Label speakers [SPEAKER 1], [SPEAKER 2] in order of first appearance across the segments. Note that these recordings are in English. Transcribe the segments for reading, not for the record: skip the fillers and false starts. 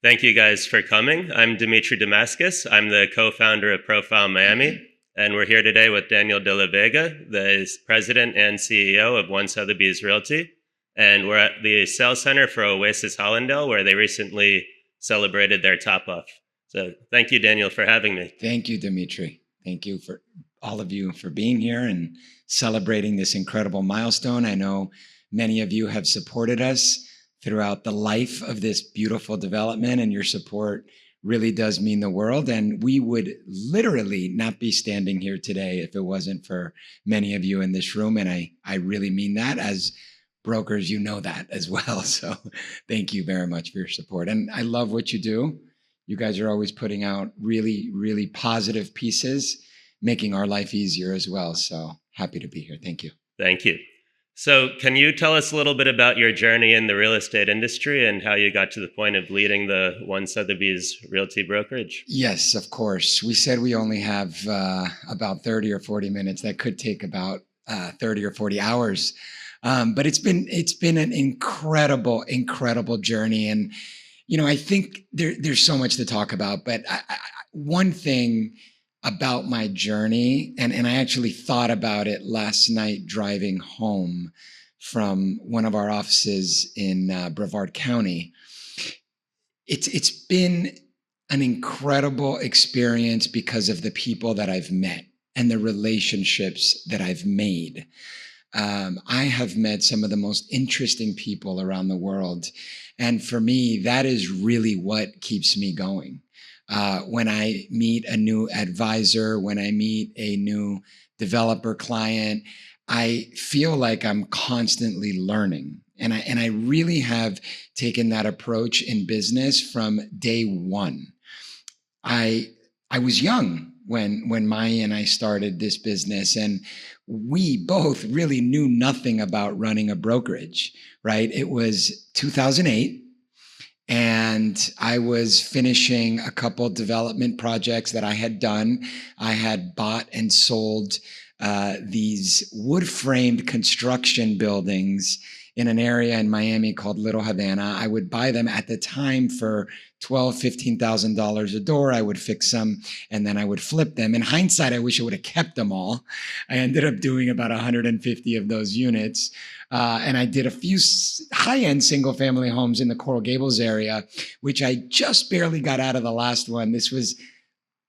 [SPEAKER 1] Thank you guys for coming. I'm Dimitri Damascus. I'm the co-founder of Profile Miami, and we're here today with Daniel de la Vega, the president and CEO of Sotheby's Realty. And we're at the sales center for Oasis Hallandale, where they recently celebrated their top off. So thank you, Daniel, for having me.
[SPEAKER 2] Thank you, Dimitri. Thank you for all of you for being here and celebrating this incredible milestone. I know many of you have supported us throughout the life of this beautiful development, and your support really does mean the world. And we would literally not be standing here today if it wasn't for many of you in this room. And I really mean that. As brokers, you know that as well. So thank you very much for your support. And I love what you do. You guys are always putting out really, really positive pieces, making our life easier as well. So happy to be here. Thank you.
[SPEAKER 1] Thank you. So can you tell us a little bit about your journey in the real estate industry and how you got to the point of leading the Sotheby's Realty brokerage?
[SPEAKER 2] Yes, of course. We said we only have about 30 or 40 minutes. That could take about 30 or 40 hours. But it's been an incredible journey. And I think there's so much to talk about, but one thing about my journey, and I actually thought about it last night driving home from one of our offices in Brevard County. It's been an incredible experience because of the people that I've met and the relationships that I've made. I have met some of the most interesting people around the world. And for me, that is really what keeps me going. When I meet a new advisor, when I meet a new developer client, I feel like I'm constantly learning. And I really have taken that approach in business from day one. I was young when Maya and I started this business, and we both really knew nothing about running a brokerage, right? It was 2008, and I was finishing a couple development projects that I had done. I had bought and sold these wood-framed construction buildings in an area in Miami called Little Havana. I would buy them at the time for $12,000, $15,000 a door. I would fix them and then I would flip them. In hindsight, I wish I would have kept them all. I ended up doing about 150 of those units. And I did a few high-end single-family homes in the Coral Gables area, which I just barely got out of the last one. This was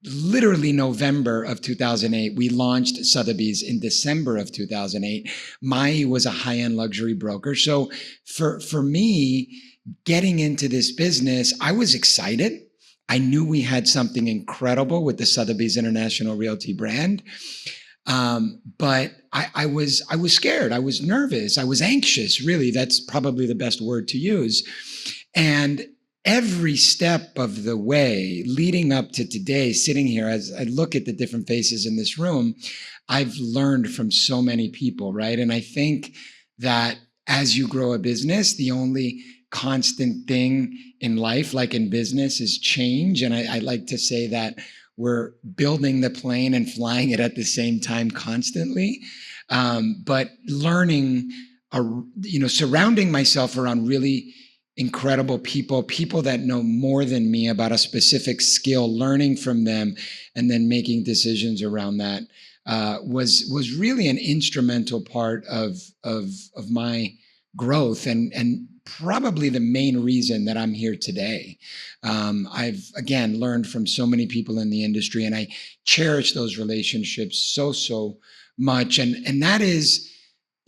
[SPEAKER 2] literally November of 2008. We launched Sotheby's in December of 2008. Mai was a high-end luxury broker. So for me, getting into this business, I was excited. I knew we had something incredible with the Sotheby's International Realty brand. But I was scared. I was nervous. I was anxious, really. That's probably the best word to use. And every step of the way leading up to today, sitting here, as I look at the different faces in this room, I've learned from so many people, right? And I think that as you grow a business, the only constant thing in life, like in business, is change. And I like to say that we're building the plane and flying it at the same time constantly. But learning, surrounding myself around really incredible people that know more than me about a specific skill, learning from them, and then making decisions around that was really an instrumental part of my growth and probably the main reason that I'm here today. I've, again, learned from so many people in the industry, and I cherish those relationships so much. And that is,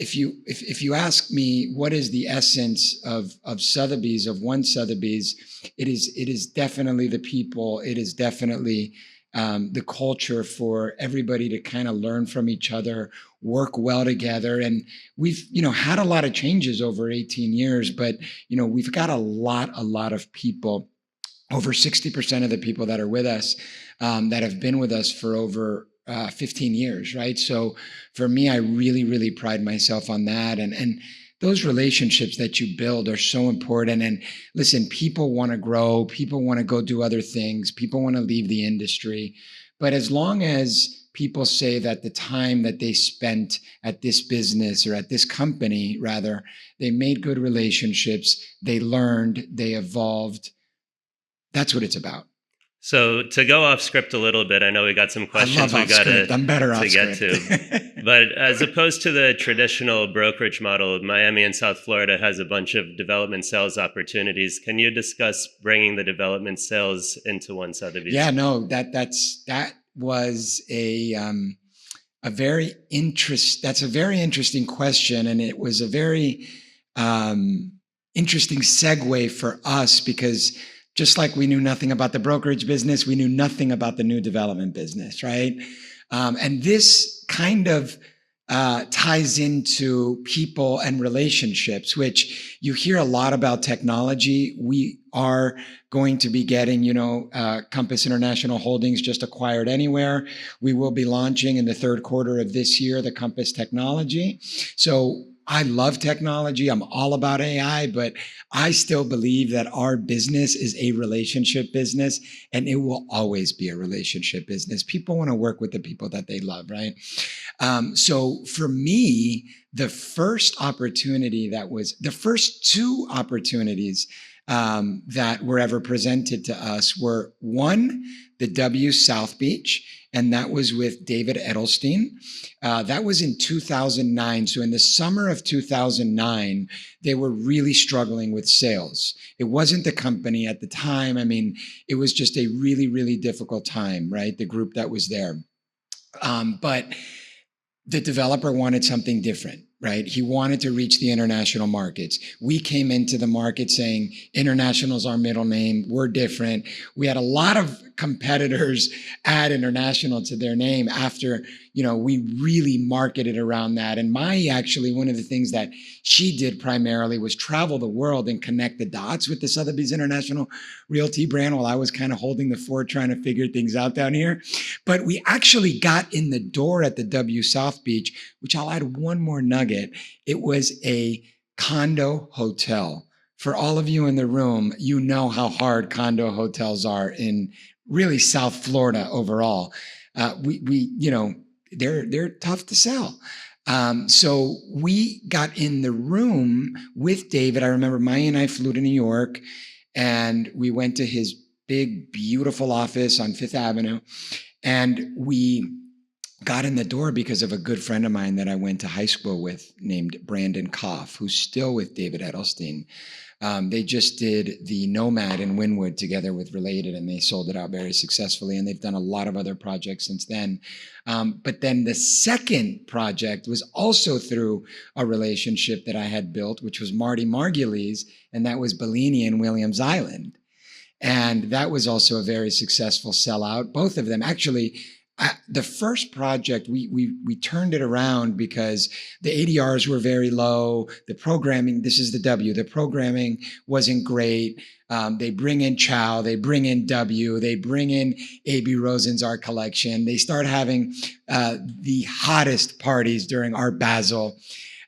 [SPEAKER 2] if you ask me what is the essence of Sotheby's, of Sotheby's, it is definitely the people. It is definitely the culture for everybody to kind of learn from each other, work well together. And we've, had a lot of changes over 18 years, but, we've got a lot of people, over 60% of the people that are with us, that have been with us for over 15 years, right? So for me, I really pride myself on that. And those relationships that you build are so important. And listen, people want to grow, people want to go do other things, people want to leave the industry. But as long as people say that the time that they spent at this business or at this company, rather, they made good relationships, they learned, they evolved, That's what it's about.
[SPEAKER 1] So to go off script a little bit, I know we got some questions
[SPEAKER 2] I
[SPEAKER 1] we
[SPEAKER 2] love
[SPEAKER 1] got
[SPEAKER 2] off script. I'm better off
[SPEAKER 1] to get
[SPEAKER 2] script.
[SPEAKER 1] to. But as opposed to the traditional brokerage model, Miami and South Florida has a bunch of development sales opportunities. Can you discuss bringing the development sales into One Sotheby's?
[SPEAKER 2] Yeah, no, that was a very that's a very interesting question, and it was a very interesting segue for us because just like we knew nothing about the brokerage business, we knew nothing about the new development business, right? And this kind of ties into people and relationships, which you hear a lot about technology. We are going to be getting, Compass International Holdings just acquired Anywhere. We will be launching in the third quarter of this year, the Compass technology. So I love technology. I'm all about AI, but I still believe that our business is a relationship business and it will always be a relationship business. People want to work with the people that they love, right? So for me, the first two opportunities that were ever presented to us were one, the W South Beach, and that was with David Edelstein. That was in 2009. So in the summer of 2009, they were really struggling with sales. It wasn't the company at the time. I mean, it was just a really, really difficult time, right? The group that was there. But the developer wanted something different, right? He wanted to reach the international markets. We came into the market saying, international is our middle name. We're different. We had a lot of competitors add international to their name after, we really marketed around that. And Mai, actually, one of the things that she did primarily was travel the world and connect the dots with the Sotheby's International Realty brand while I was kind of holding the fort trying to figure things out down here. But we actually got in the door at the W South Beach, which I'll add one more nugget. It was a condo hotel. For all of you in the room, you know how hard condo hotels are in really South Florida overall. They're tough to sell. So we got in the room with David. I remember Maya and I flew to New York and we went to his big, beautiful office on Fifth Avenue. And we got in the door because of a good friend of mine that I went to high school with named Brandon Koff, who's still with David Edelstein. They just did the Nomad in Wynwood together with Related, and they sold it out very successfully. And they've done a lot of other projects since then. But then the second project was also through a relationship that I had built, which was Marty Margulies, and that was Bellini and Williams Island. And that was also a very successful sellout. Both of them actually. The first project, we turned it around because the ADRs were very low. The programming, this is the W, the programming wasn't great. They bring in Chow, they bring in W, they bring in A.B. Rosen's art collection. They start having the hottest parties during Art Basel.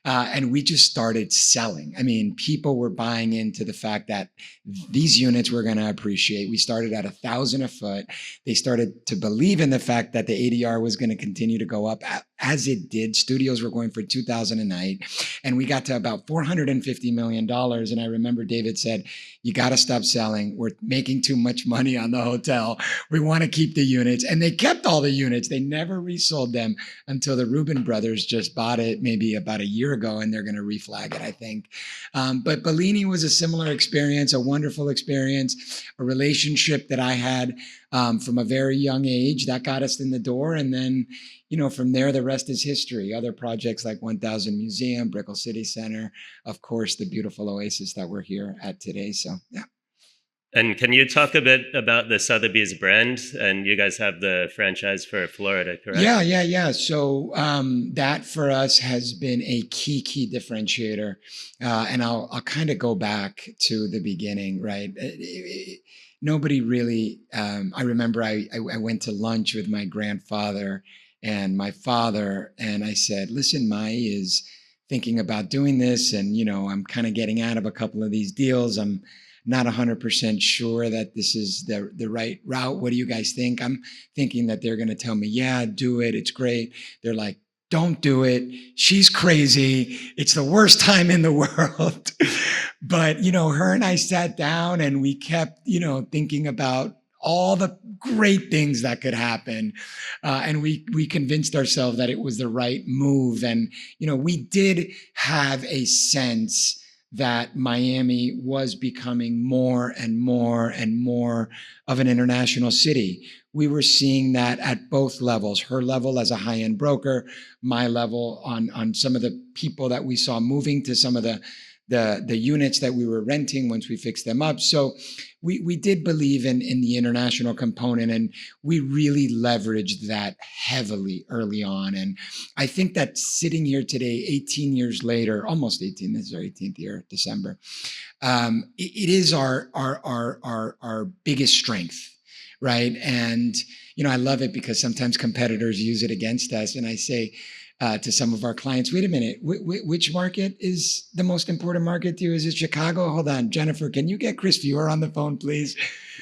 [SPEAKER 2] And we just started selling. I mean, people were buying into the fact that these units were going to appreciate. We started at $1,000 a foot. They started to believe in the fact that the ADR was going to continue to go up as it did. Studios were going for $2,000 a night. And we got to about $450 million. And I remember David said, you got to stop selling. We're making too much money on the hotel. We want to keep the units. And they kept all the units. They never resold them until the Rubin brothers just bought it maybe about a year ago, and they're going to reflag it, I think. But Bellini was a similar experience, a wonderful experience, a relationship that I had from a very young age that got us in the door. And then, from there, the rest is history. Other projects like 1000 Museum, Brickell City Center, of course, the beautiful Oasis that we're here at today. So, yeah.
[SPEAKER 1] And can you talk a bit about the Sotheby's brand? And you guys have the franchise for Florida, correct?
[SPEAKER 2] Yeah. So that for us has been a key differentiator. And I'll kind of go back to the beginning, right? Nobody really, I remember I went to lunch with my grandfather and my father, and I said, listen, Mai is thinking about doing this, and, I'm kind of getting out of a couple of these deals. I'm not 100% sure that this is the right route. What do you guys think? I'm thinking that they're going to tell me, yeah, do it. It's great. They're like, don't do it. She's crazy. It's the worst time in the world. But, her and I sat down and we kept, thinking about all the great things that could happen. And we convinced ourselves that it was the right move. And, we did have a sense that Miami was becoming more and more and more of an international city. We were seeing that at both levels, her level as a high-end broker, my level on some of the people that we saw moving to some of the units that we were renting once we fixed them up. So we did believe in the international component, and we really leveraged that heavily early on. And I think that sitting here today, 18 years later, almost 18, this is our 18th year, December, it is our biggest strength, right? And, I love it because sometimes competitors use it against us. And I say, to some of our clients, wait a minute, which market is the most important market to you? Is it Chicago? Hold on, Jennifer, can you get Chris Viewer on the phone, please?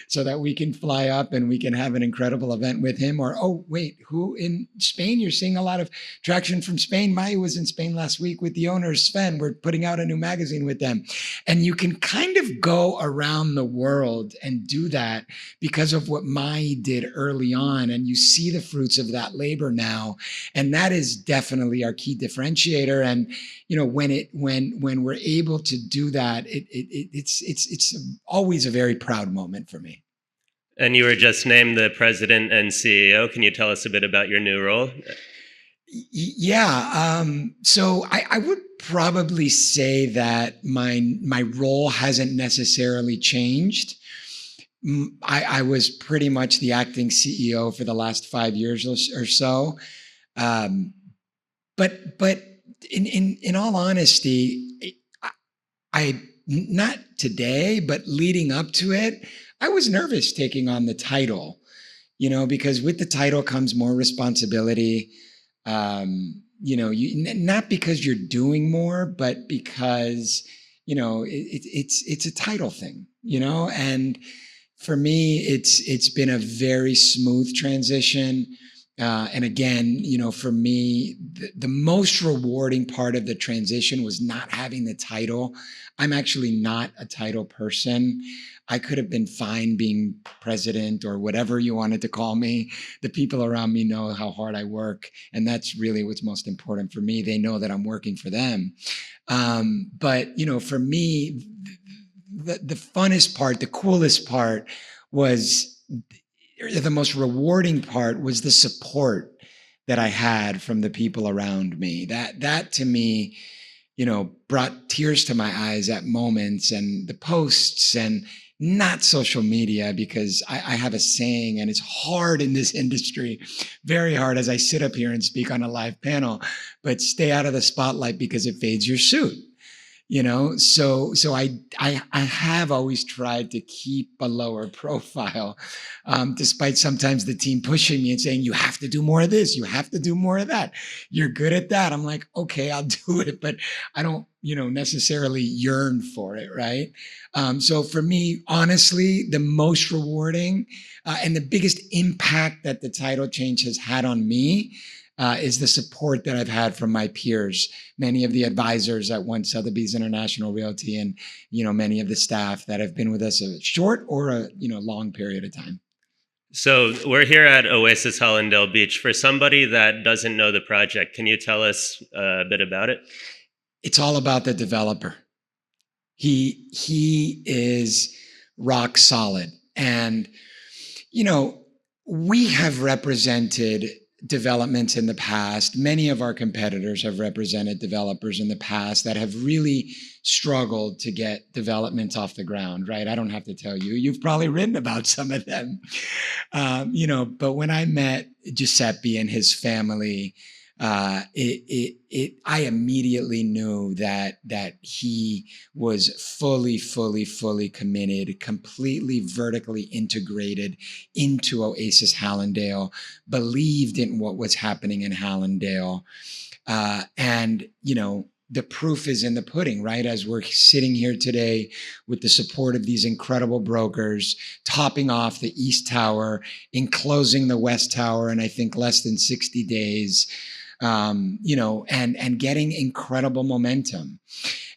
[SPEAKER 2] So that we can fly up and we can have an incredible event with him. Or, oh, wait, who in Spain? You're seeing a lot of traction from Spain. Maya was in Spain last week with the owners, Sven. We're putting out a new magazine with them. And you can kind of go around the world and do that because of what Maya did early on. And you see the fruits of that labor now. And that is definitely our key differentiator. And, when we're able to do that, it's always a very proud moment for me.
[SPEAKER 1] And you were just named the president and CEO. Can you tell us a bit about your new role?
[SPEAKER 2] Yeah. So I would probably say that my role hasn't necessarily changed. I was pretty much the acting CEO for the last 5 years or so. But in all honesty, I not today, but leading up to it, I was nervous taking on the title, because with the title comes more responsibility. Not because you're doing more, but because, it's a title thing, and for me, it's been a very smooth transition. And again, for me, the most rewarding part of the transition was not having the title. I'm actually not a title person. I could have been fine being president or whatever you wanted to call me. The people around me know how hard I work, and that's really what's most important for me. They know that I'm working for them. But for me, the funnest part, the coolest part was, the most rewarding part was the support that I had from the people around me. That to me, brought tears to my eyes at moments, and the posts, and not social media, because I have a saying, and it's hard in this industry, very hard as I sit up here and speak on a live panel, but stay out of the spotlight because it fades your suit. So I have always tried to keep a lower profile, despite sometimes the team pushing me and saying, you have to do more of this, you have to do more of that, you're good at that. I'm like, okay, I'll do it, but I don't, necessarily yearn for it, right? So for me, honestly, the most rewarding and the biggest impact that the title change has had on me is the support that I've had from my peers, many of the advisors at One Sotheby's International Realty, and many of the staff that have been with us a short or a long period of time.
[SPEAKER 1] So we're here at Oasis Hallandale Beach. For somebody that doesn't know the project, can you tell us a bit about it?
[SPEAKER 2] It's all about the developer. He is rock solid, and we have represented developments in the past. Many of our competitors have represented developers in the past that have really struggled to get developments off the ground, right? I don't have to tell you. You've probably written about some of them. But when I met Giuseppe and his family, I immediately knew that he was fully committed, completely vertically integrated into Oasis Hallandale, believed in what was happening in Hallandale. And the proof is in the pudding, right? As we're sitting here today with the support of these incredible brokers, topping off the East Tower, enclosing the West Tower in, I think, less than 60 days. and getting incredible momentum.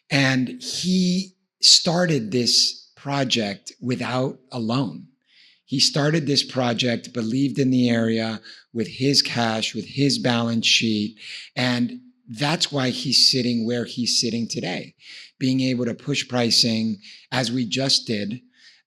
[SPEAKER 2] And he started this project without a loan. He started this project, believed in the area with his cash, with his balance sheet. And that's why he's sitting where he's sitting today, being able to push pricing as we just did,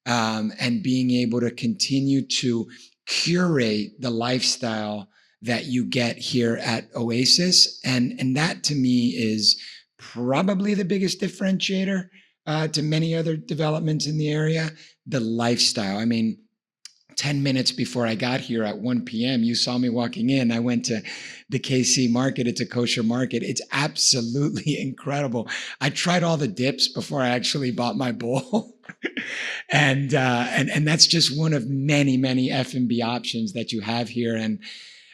[SPEAKER 2] and being able to continue to curate the lifestyle that you get here at Oasis. And that to me is probably the biggest differentiator to many other developments in the area, the lifestyle. I mean, 10 minutes before I got here at 1 p.m., you saw me walking in. I went to the KC market. It's a kosher market. It's absolutely incredible. I tried all the dips before I actually bought my bowl. and that's just one of many, many F&B options that you have here. And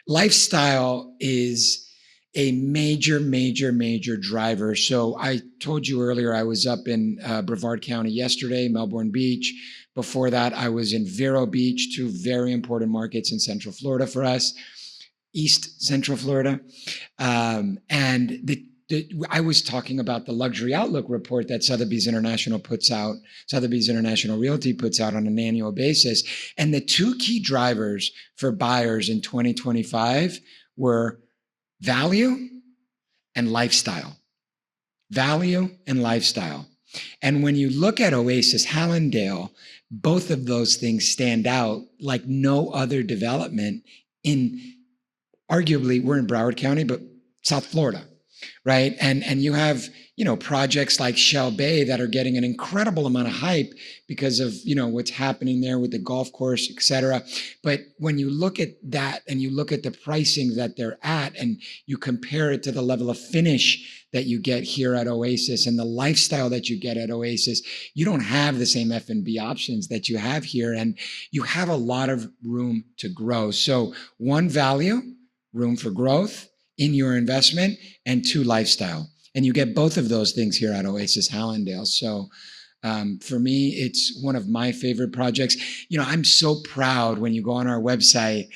[SPEAKER 2] lifestyle is a major, major, major driver. So I told you earlier, I was up in Brevard County yesterday, Melbourne Beach. Before that, I was in Vero Beach, two very important markets in Central Florida for us, East Central Florida. I was talking about the Luxury Outlook report that Sotheby's International Realty puts out on an annual basis. And the two key drivers for buyers in 2025 were value and lifestyle. Value and lifestyle. And when you look at Oasis Hallandale, both of those things stand out like no other development in, arguably, we're in Broward County, but South Florida, right? And you have, projects like Shell Bay that are getting an incredible amount of hype because of, what's happening there with the golf course, et cetera. But when you look at that and you look at the pricing that they're at and you compare it to the level of finish that you get here at Oasis and the lifestyle that you get at Oasis, you don't have the same F&B options that you have here. And you have a lot of room to grow. So one, value, room for growth in your investment, and two, lifestyle. And you get both of those things here at Oasis Hallandale. So for me, it's one of my favorite projects. I'm so proud when you go on our website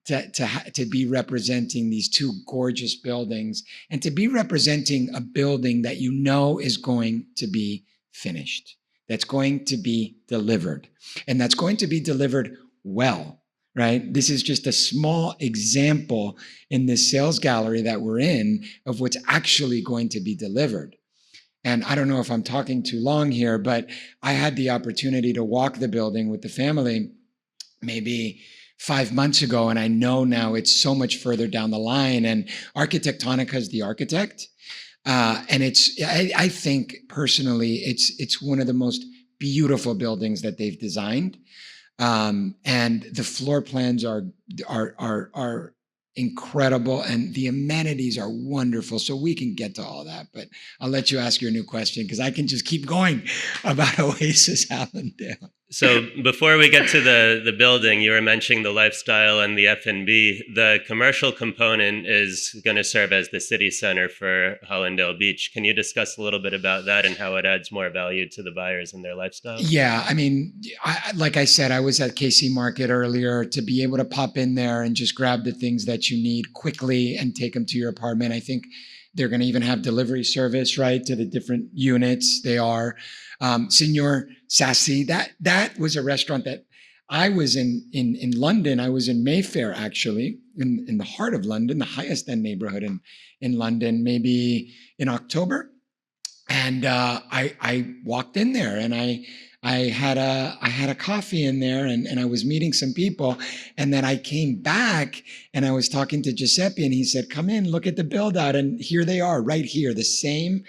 [SPEAKER 2] to be representing these two gorgeous buildings and to be representing a building that is going to be finished, that's going to be delivered, and that's going to be delivered well. Right? This is just a small example in this sales gallery that we're in of what's actually going to be delivered. And I don't know if I'm talking too long here, but I had the opportunity to walk the building with the family maybe 5 months ago, and I know now it's so much further down the line. And Arquitectonica is the architect, and I think personally it's one of the most beautiful buildings that they've designed. And the floor plans are incredible, and the amenities are wonderful. So we can get to all that, but I'll let you ask your new question because I can just keep going about Oasis Hallandale.
[SPEAKER 1] So before we get to the building, you were mentioning the lifestyle and the F&B. The commercial component is going to serve as the city center for Hallandale Beach. Can you discuss a little bit about that and how it adds more value to the buyers and their lifestyle?
[SPEAKER 2] Yeah, I mean, like I said, I was at KC Market earlier. To be able to pop in there and just grab the things that you need quickly and take them to your apartment. I think they're going to even have delivery service, right, to the different units. They are. Signor Sassi, that was a restaurant that I was in London. I was in Mayfair, actually, in the heart of London, the highest end neighborhood in London, maybe in October. And I walked in there and I had a coffee in there and I was meeting some people. And then I came back and I was talking to Giuseppe and he said, come in, look at the build out. And here they are right here, the same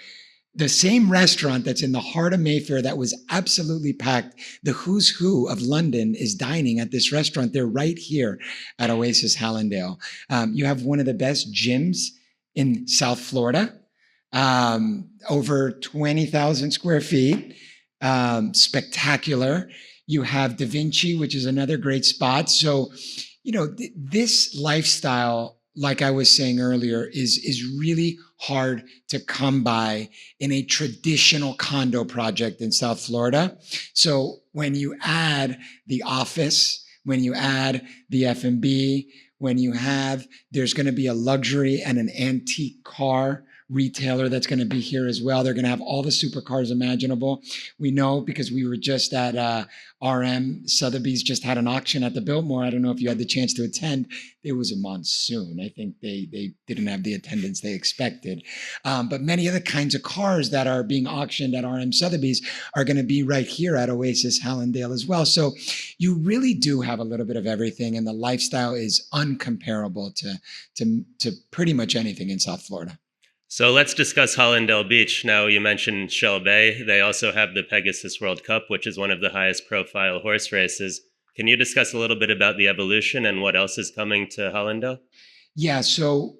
[SPEAKER 2] restaurant that's in the heart of Mayfair that was absolutely packed. The who's who of London is dining at this restaurant. They're right here at Oasis Hallandale. You have one of the best gyms in South Florida, over 20,000 square feet, spectacular. You have Da Vinci, which is another great spot. So, this lifestyle, like I was saying earlier, is really hard to come by in a traditional condo project in South Florida. So when you add the office, when you add the F&B, when you have, there's going to be a luxury and an antique car retailer that's going to be here as well. They're going to have all the supercars imaginable. We know because we were just at Sotheby's just had an auction at the Biltmore. I don't know if you had the chance to attend. It was a monsoon. I think they didn't have the attendance they expected. But many of the kinds of cars that are being auctioned at Sotheby's are going to be right here at Oasis Hallandale as well. So you really do have a little bit of everything, and the lifestyle is uncomparable to pretty much anything in South Florida.
[SPEAKER 1] So let's discuss Hallandale Beach. Now, you mentioned Shell Bay. They also have the Pegasus World Cup, which is one of the highest profile horse races. Can you discuss a little bit about the evolution and what else is coming to Hallandale?
[SPEAKER 2] Yeah. So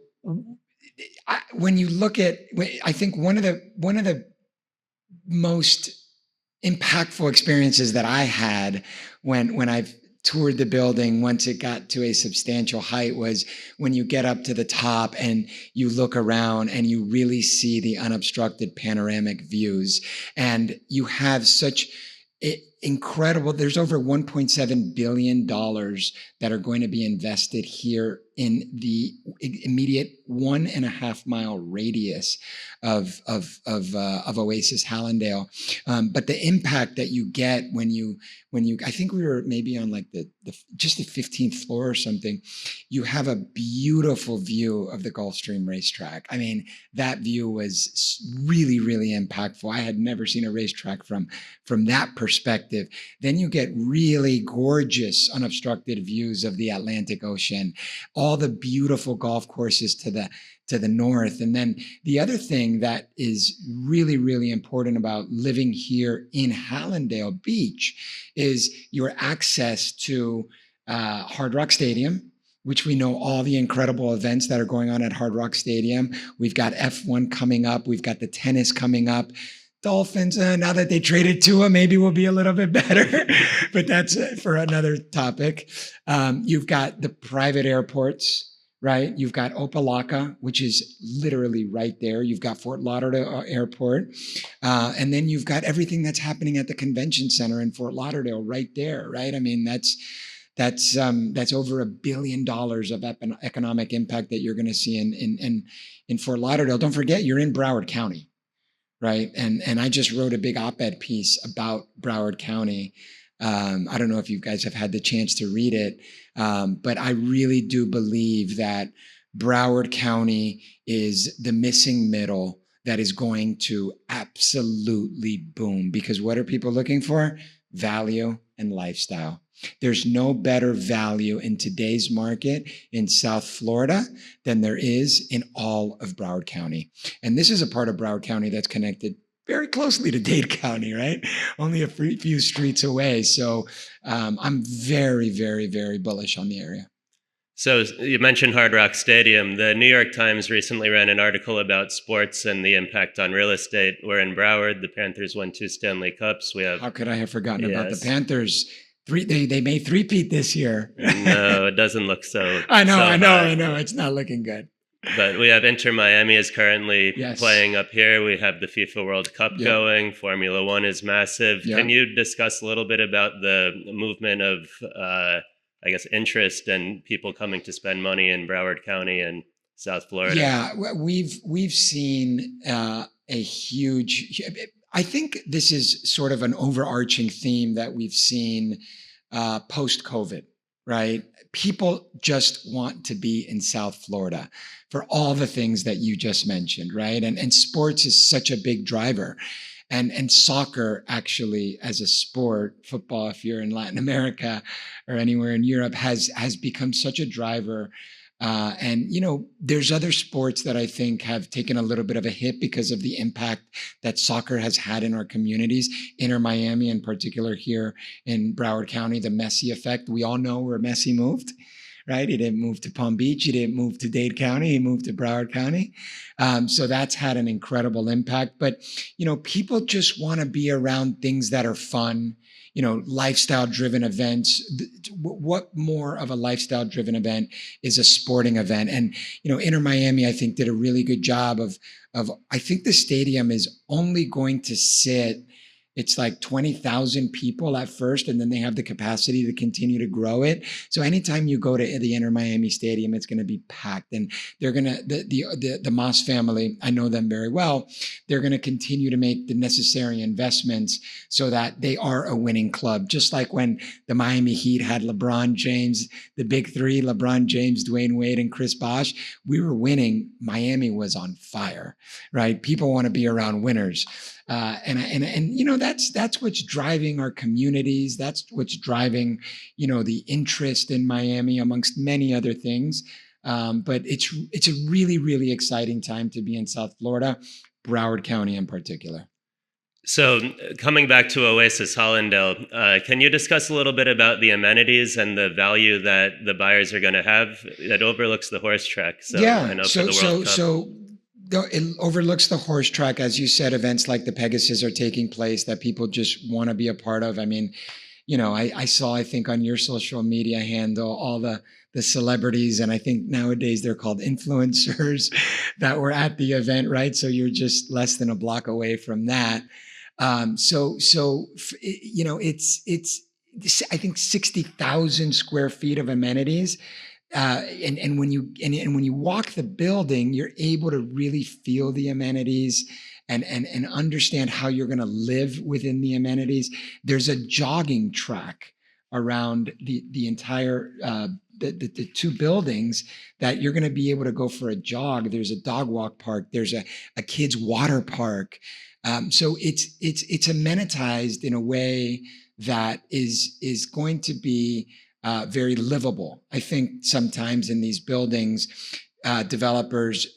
[SPEAKER 2] when you look at, I think one of the most impactful experiences that I had when I've toured the building once it got to a substantial height was when you get up to the top and you look around and you really see the unobstructed panoramic views, and you have such incredible, there's over $1.7 billion that are going to be invested here in the immediate 1.5 mile radius of Oasis Hallandale. But the impact that you get when you, I think we were maybe on like just the 15th floor or something, you have a beautiful view of the Gulfstream racetrack. I mean, that view was really, really impactful. I had never seen a racetrack from that perspective. Then you get really gorgeous unobstructed views of the Atlantic Ocean, all the beautiful golf courses to the north. And then the other thing that is really, really important about living here in Hallandale Beach is your access to Hard Rock Stadium, which we know all the incredible events that are going on at Hard Rock Stadium. We've got F1 coming up. We've got the tennis coming up. Dolphins, now that they traded Tua, maybe will be a little bit better, but that's for another topic. You've got the private airports, right? You've got Opelika, which is literally right there. You've got Fort Lauderdale Airport. And then you've got everything that's happening at the convention center in Fort Lauderdale right there, right? I mean, that's over $1 billion of economic impact that you're going to see in Fort Lauderdale. Don't forget, you're in Broward County. Right. And I just wrote a big op-ed piece about Broward County. I don't know if you guys have had the chance to read it, but I really do believe that Broward County is the missing middle that is going to absolutely boom, because what are people looking for? Value and lifestyle. There's no better value in today's market in South Florida than there is in all of Broward County. And this is a part of Broward County that's connected very closely to Dade County, right? Only a few streets away. So I'm very, very, very bullish on the area.
[SPEAKER 1] So you mentioned Hard Rock Stadium. The New York Times recently ran an article about sports and the impact on real estate. We're in Broward. The Panthers won 2 Stanley Cups.
[SPEAKER 2] How could I have forgotten about the Panthers? They made three-peat this year.
[SPEAKER 1] No, it doesn't look so.
[SPEAKER 2] I know. It's not looking good.
[SPEAKER 1] But we have Inter Miami is currently playing up here. We have the FIFA World Cup going. Formula One is massive. Can you discuss a little bit about the movement of, interest and people coming to spend money in Broward County and South Florida?
[SPEAKER 2] Yeah, we've seen a huge. I think this is sort of an overarching theme that we've seen post-COVID, right? People just want to be in South Florida for all the things that you just mentioned, right? And sports is such a big driver. And soccer, actually, as a sport, football, if you're in Latin America or anywhere in Europe, has become such a driver. And, there's other sports that I think have taken a little bit of a hit because of the impact that soccer has had in our communities. Inter Miami, in particular, here in Broward County, the Messi effect. We all know where Messi moved, right? He didn't move to Palm Beach. He didn't move to Dade County. He moved to Broward County. So that's had an incredible impact. But, people just want to be around things that are fun. Lifestyle-driven events. What more of a lifestyle-driven event is a sporting event? And, Inter Miami, I think, did a really good job of I think the stadium is only going to sit It's like 20,000 people at first, and then they have the capacity to continue to grow it. So anytime you go to the Inter Miami Stadium, it's going to be packed. And they're going to, the Moss family, I know them very well. They're going to continue to make the necessary investments so that they are a winning club. Just like when the Miami Heat had LeBron James, the big three, LeBron James, Dwayne Wade, and Chris Bosh, we were winning. Miami was on fire, right? People want to be around winners. And you know, that's what's driving our communities. That's what's driving, you know, the interest in Miami, amongst many other things. But it's a really, really exciting time to be in South Florida, Broward County in particular.
[SPEAKER 1] So, coming back to Oasis Hallandale, can you discuss a little bit about the amenities and the value that the buyers are going to have? It overlooks the horse track. So, I know for the World Cup.
[SPEAKER 2] It overlooks the horse track. As you said, events like the Pegasus are taking place that people just want to be a part of. I mean, you know, I saw, I think on your social media handle, all the celebrities, and I think nowadays they're called influencers that were at the event, right? So you're just less than a block away from that. You know, it's I think 60,000 square feet of amenities. And when you walk the building, you're able to really feel the amenities and understand how you're going to live within the amenities. There's a jogging track around the entire the two buildings that you're going to be able to go for a jog. There's a dog walk park. There's a kids water park. So it's amenitized in a way that is going to be very livable. I think sometimes in these buildings, developers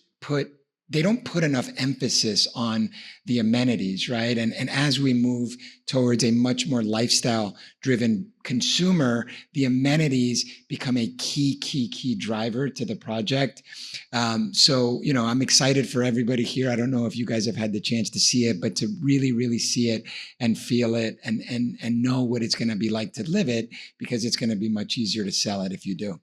[SPEAKER 2] don't put enough emphasis on the amenities, right? And as we move towards a much more lifestyle-driven consumer, the amenities become a key driver to the project. So, you know, I'm excited for everybody here. I don't know if you guys have had the chance to see it, but to really, really see it and feel it and know what it's going to be like to live it, because it's going to be much easier to sell it if you do.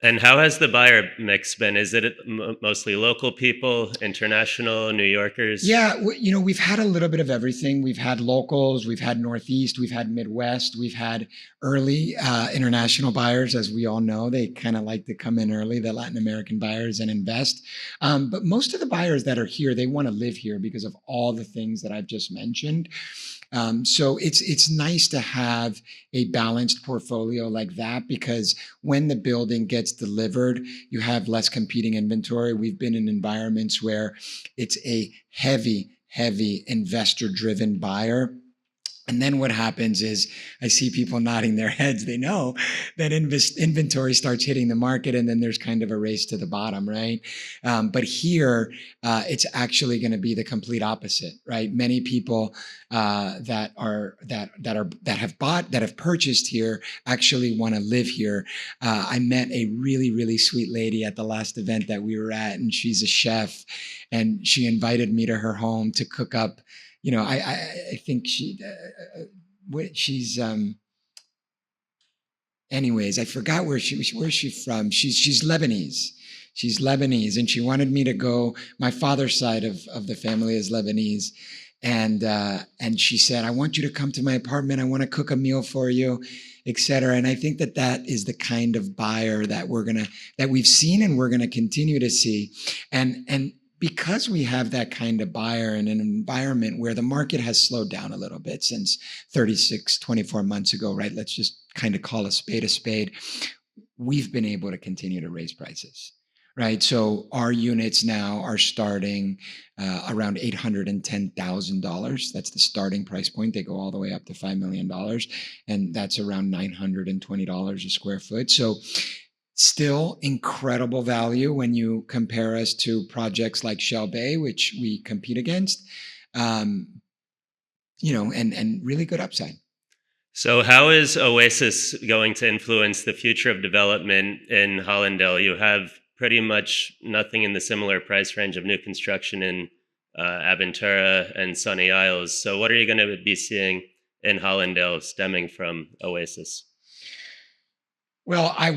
[SPEAKER 1] And how has the buyer mix been? Is it mostly local people, international, New Yorkers?
[SPEAKER 2] Yeah, you know, we've had a little bit of everything. We've had locals, we've had Northeast, we've had Midwest, we've had early international buyers. As we all know, they kind of like to come in early, the Latin American buyers, and invest. But most of the buyers that are here, they want to live here because of all the things that I've just mentioned. So it's nice to have a balanced portfolio like that, because when the building gets delivered, you have less competing inventory. We've been in environments where it's a heavy investor-driven buyer. And then what happens is I see people nodding their heads. They know that inventory starts hitting the market, and then there's kind of a race to the bottom, right? But here, it's actually going to be the complete opposite, right? Many people that have purchased here actually want to live here. I met a really sweet lady at the last event that we were at, and she's a chef, and she invited me to her home to cook up. You know, I think she's anyways, I forgot where's she from. She's Lebanese. She's Lebanese, and she wanted me to go. My father's side of the family is Lebanese, and she said, I want you to come to my apartment. I want to cook a meal for you, etc. And I think that is the kind of buyer that we've seen and we're gonna continue to see, and because we have that kind of buyer in an environment where the market has slowed down a little bit since 24 months ago, right? Let's just kind of call a spade. We've been able to continue to raise prices, right? So our units now are starting around $810,000. That's the starting price point. They go all the way up to $5 million, and that's around $920 a square foot. So still incredible value when you compare us to projects like Shell Bay, which we compete against, you know, and really good upside.
[SPEAKER 1] So how is Oasis going to influence the future of development in Hallandale? You have pretty much nothing in the similar price range of new construction in Aventura and Sunny Isles. So what are you going to be seeing in Hallandale stemming from Oasis?
[SPEAKER 2] Well, I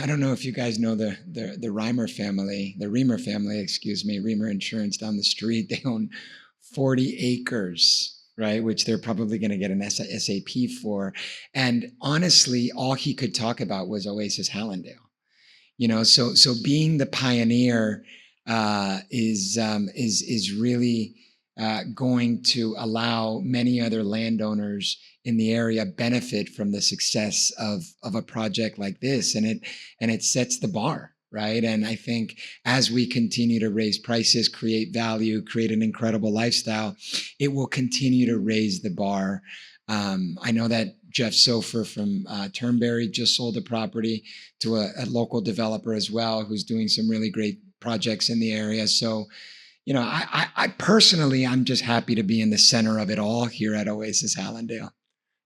[SPEAKER 2] don't know if you guys know the Reimer family, Reamer Insurance down the street. They own 40 acres, right? Which they're probably going to get an SAP for. And honestly, all he could talk about was Oasis Hallandale. So being the pioneer is really going to allow many other landowners in the area benefit from the success of a project like this, and it sets the bar, right? And I think as we continue to raise prices, create value, create an incredible lifestyle, it will continue to raise the bar. I know that Jeff Sofer from Turnberry just sold a property to a local developer as well, who's doing some really great projects in the area. So, I personally, I'm just happy to be in the center of it all here at Oasis Hallandale.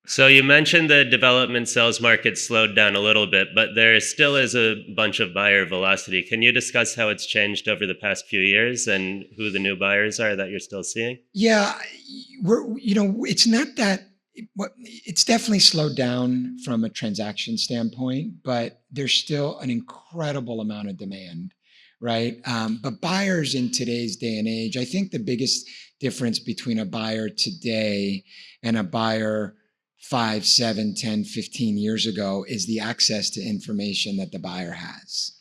[SPEAKER 1] So you mentioned the development sales market slowed down a little bit, but there still is a bunch of buyer velocity. Can you discuss how it's changed over the past few years and who the new buyers are that you're still seeing?
[SPEAKER 2] Yeah, it's not that. It's definitely slowed down from a transaction standpoint, but there's still an incredible amount of demand, right? But buyers in today's day and age, I think the biggest difference between a buyer today and a buyer 5, 7, 10, 15 years ago is the access to information that the buyer has.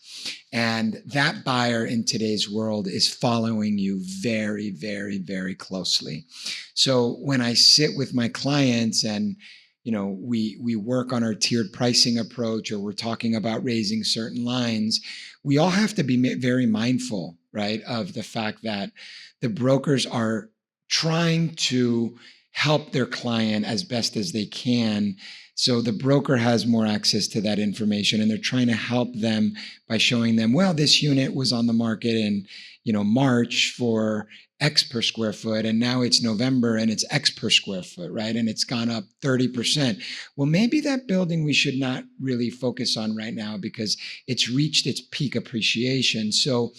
[SPEAKER 2] And that buyer in today's world is following you very, very, very closely. So when I sit with my clients and we work on our tiered pricing approach, or we're talking about raising certain lines, we all have to be very mindful, right, of the fact that the brokers are trying to help their client as best as they can. So the broker has more access to that information, and they're trying to help them by showing them, well, this unit was on the market in, March for X per square foot, and now it's November and it's X per square foot, right? And it's gone up 30%. Well, maybe that building we should not really focus on right now because it's reached its peak appreciation. So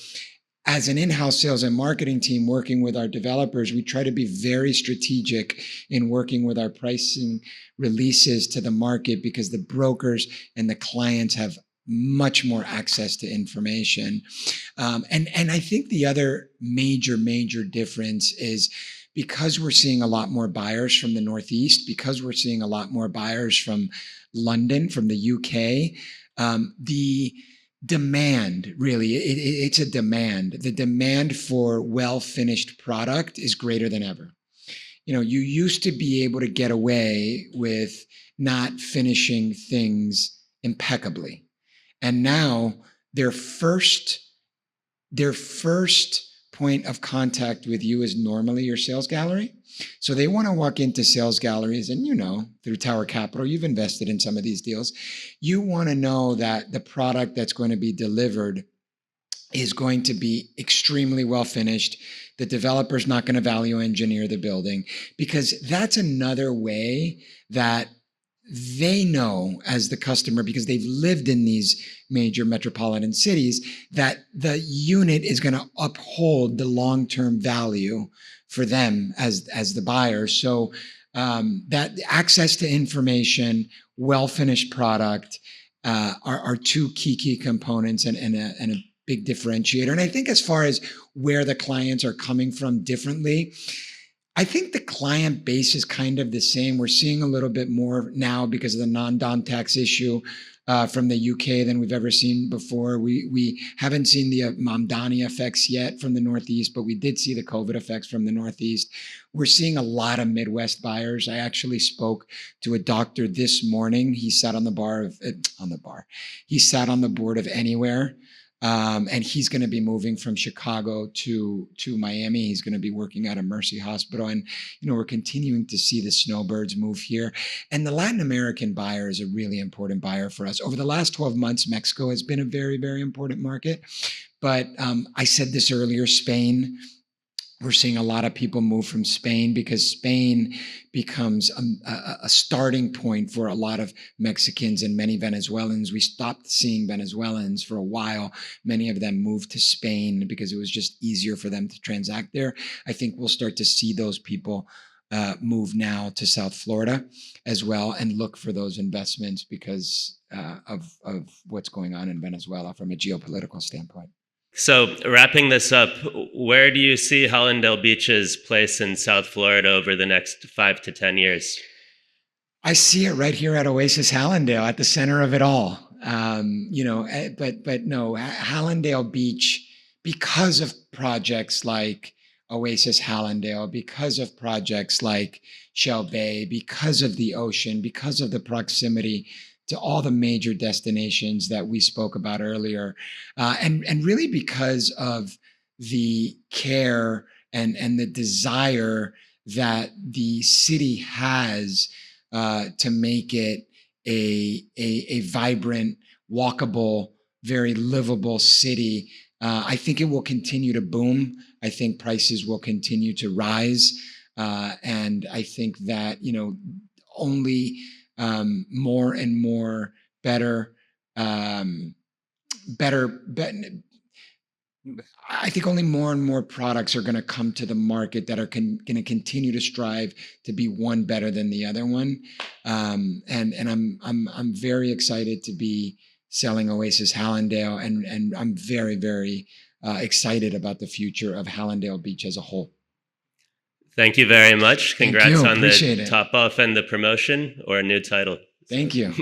[SPEAKER 2] as an in-house sales and marketing team working with our developers, we try to be very strategic in working with our pricing releases to the market because the brokers and the clients have much more access to information. And I think the other major difference is because we're seeing a lot more buyers from the Northeast, because we're seeing a lot more buyers from London, from the UK, the demand, really, it's a demand. The demand for well-finished product is greater than ever. You used to be able to get away with not finishing things impeccably. And now their first point of contact with you is normally your sales gallery. So they want to walk into sales galleries, and through Tower Capital, you've invested in some of these deals. You want to know that the product that's going to be delivered is going to be extremely well finished. The developer's not going to value engineer the building, because that's another way that they know as the customer, because they've lived in these major metropolitan cities, that the unit is going to uphold the long-term value for them as the buyer. So that access to information, well-finished product are two key components and a big differentiator. And I think as far as where the clients are coming from differently, I think the client base is kind of the same. We're seeing a little bit more now because of the non-dom tax issue from the UK than we've ever seen before. We haven't seen the Mamdani effects yet from the Northeast, but we did see the COVID effects from the Northeast. We're seeing a lot of Midwest buyers. I actually spoke to a doctor this morning. He sat on the He sat on the board of Anywhere. And he's going to be moving from Chicago to Miami. He's going to be working at a Mercy hospital. And, we're continuing to see the snowbirds move here. And the Latin American buyer is a really important buyer for us. Over the last 12 months, Mexico has been a very, very important market. But I said this earlier, Spain. We're seeing a lot of people move from Spain because Spain becomes a starting point for a lot of Mexicans and many Venezuelans. We stopped seeing Venezuelans for a while. Many of them moved to Spain because it was just easier for them to transact there. I think we'll start to see those people move now to South Florida as well and look for those investments because of what's going on in Venezuela from a geopolitical standpoint.
[SPEAKER 1] So, wrapping this up, where do you see Hallandale Beach's place in South Florida over the next 5 to 10 years?
[SPEAKER 2] I see it right here at Oasis Hallandale, at the center of it all. But no, Hallandale Beach, because of projects like Oasis Hallandale, because of projects like Shell Bay, because of the ocean, because of the proximity to all the major destinations that we spoke about earlier, and really because of the care and the desire that the city has to make it a vibrant, walkable, very livable city. I think it will continue to boom. I think prices will continue to rise, and I think that only more and more better, um, better. I think only more and more products are going to come to the market that are going to continue to strive to be one better than the other one, and I'm very excited to be selling Oasis Hallandale, and I'm very excited about the future of Hallandale Beach as a whole.
[SPEAKER 1] Thank you very much.
[SPEAKER 2] Thank
[SPEAKER 1] Congrats
[SPEAKER 2] you,
[SPEAKER 1] on
[SPEAKER 2] appreciate
[SPEAKER 1] the
[SPEAKER 2] it.
[SPEAKER 1] top off and the promotion or a new title.
[SPEAKER 2] Thank you.